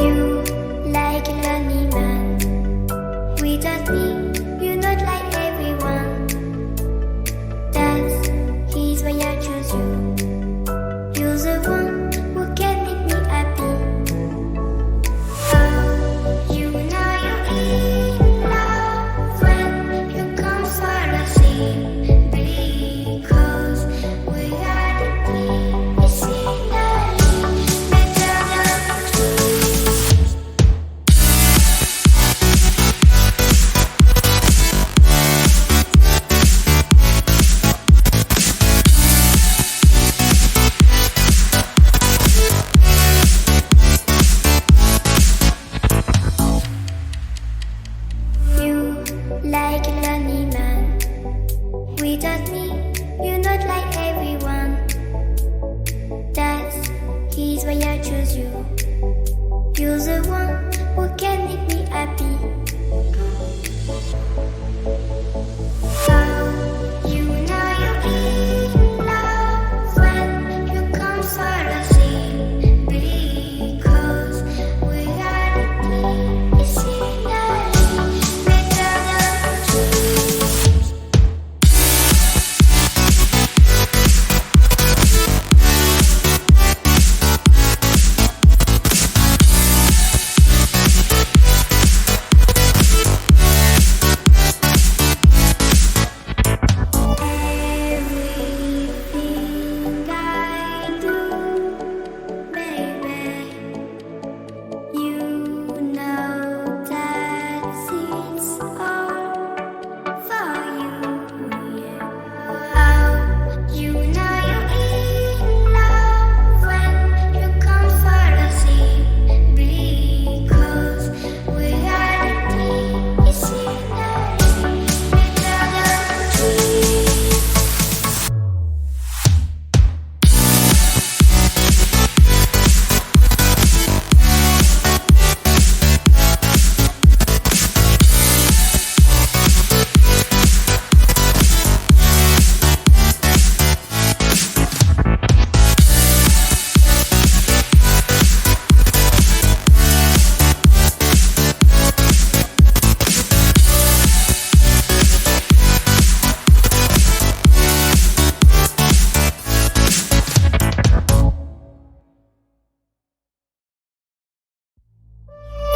You like a lonely man. Without me, you're not like everyone. That's he's why I choose you. You're the one who can make me happy. Oh, you know you're in love when you come for the same. Because we are the missing better than trees. You like a lonely man. Without me, you're not like everyone. That's he's why I choose you. You're the one who can make me happy. Oh, you know you're in love when you come for the same. Because we are the missing better than trees. Everything I do, baby, you know that it's all for you. Oh, you know you're in love when you come for the same. Because we are the missing better than trees.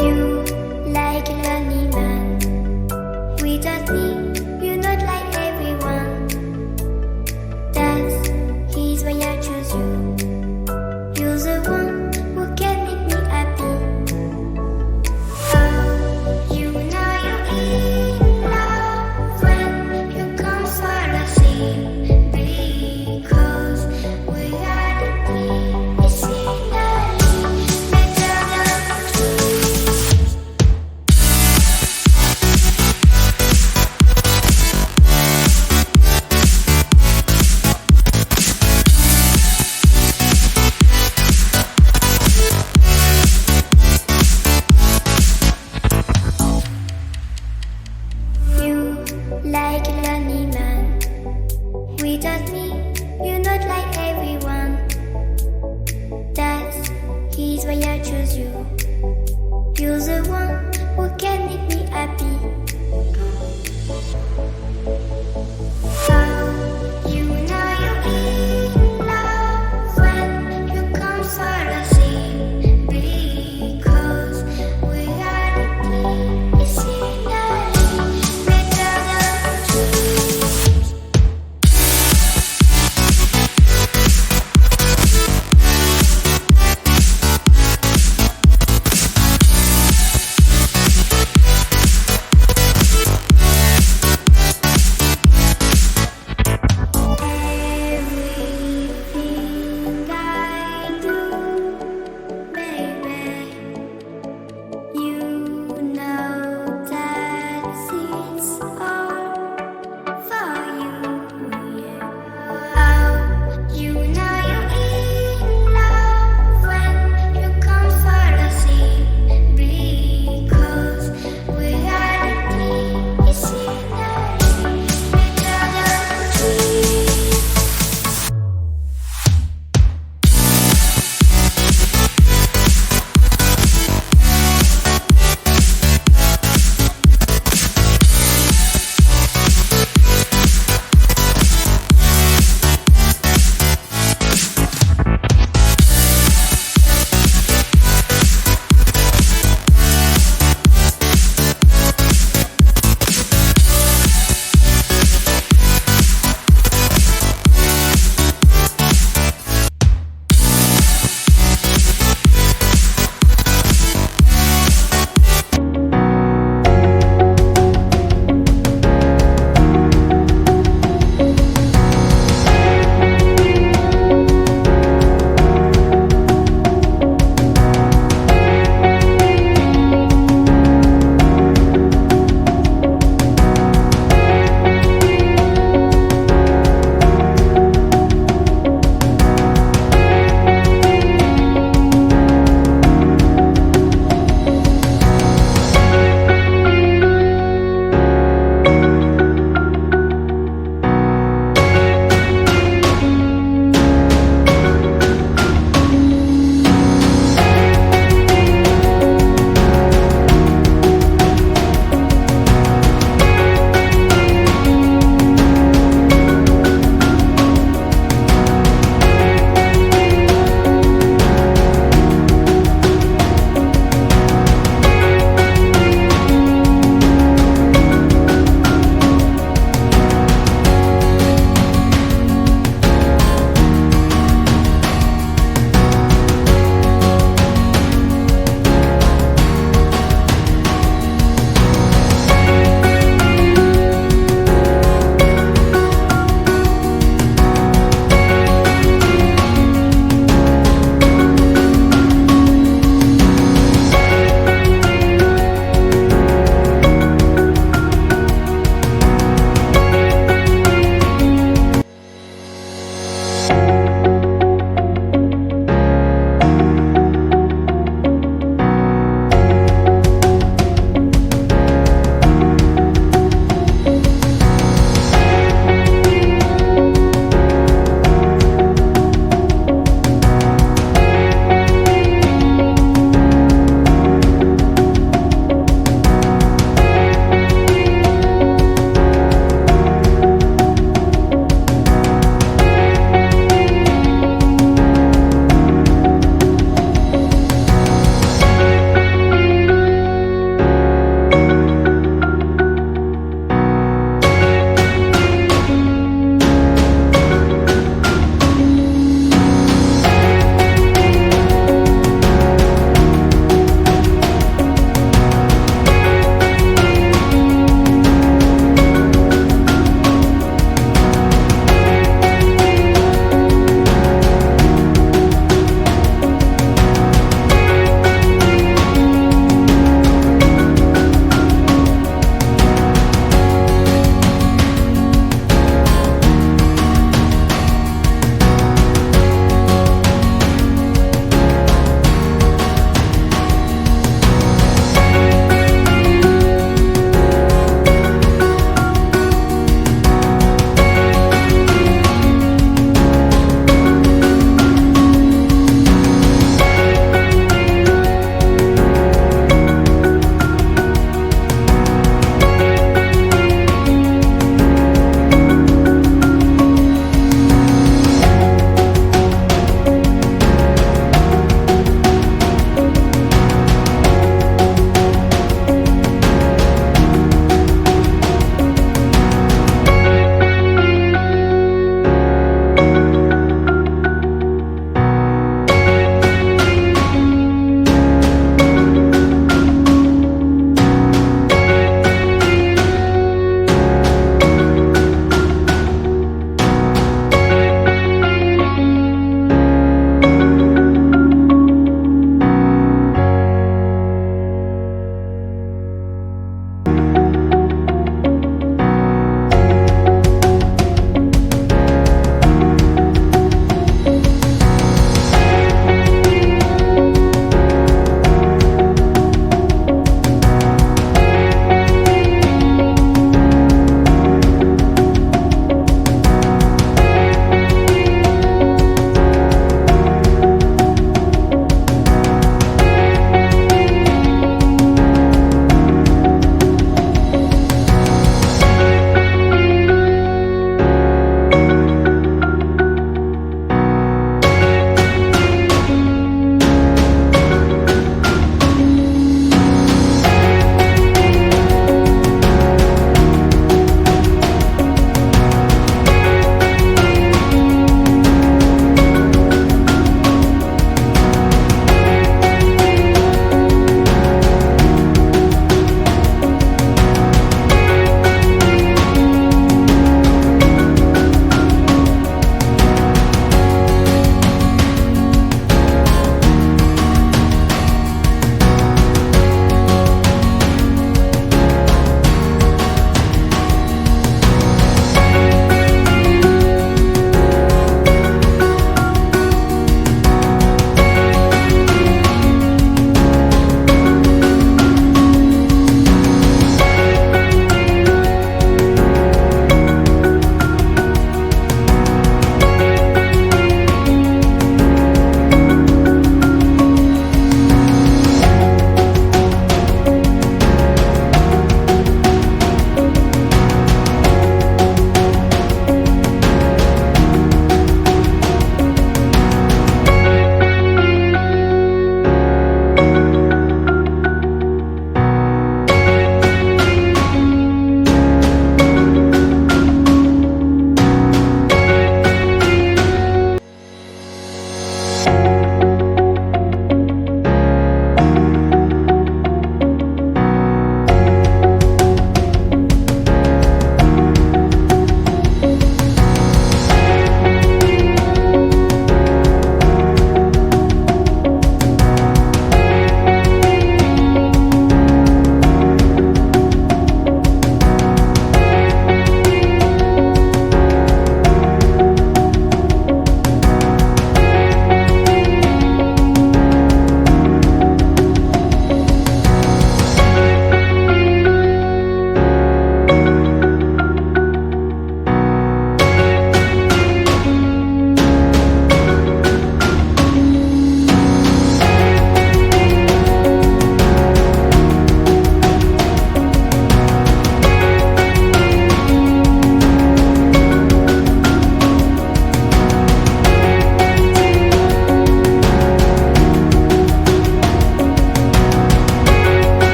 You like a lonely man. Without me, you're not like everyone. That's he's why I choose you. You're the one who can make me happy. Oh, you know you're in love when you come for the same. Because we are the missing better than trees. You like a lonely man. Without me, you're not like everyone. That's he's why I choose you. You're the one who can make me happy. Oh, you know you're in love when you come for the same. Because we are the missing better than trees. You like a lonely man. Without me, you're not like everyone. That's he's why I choose you. You're the one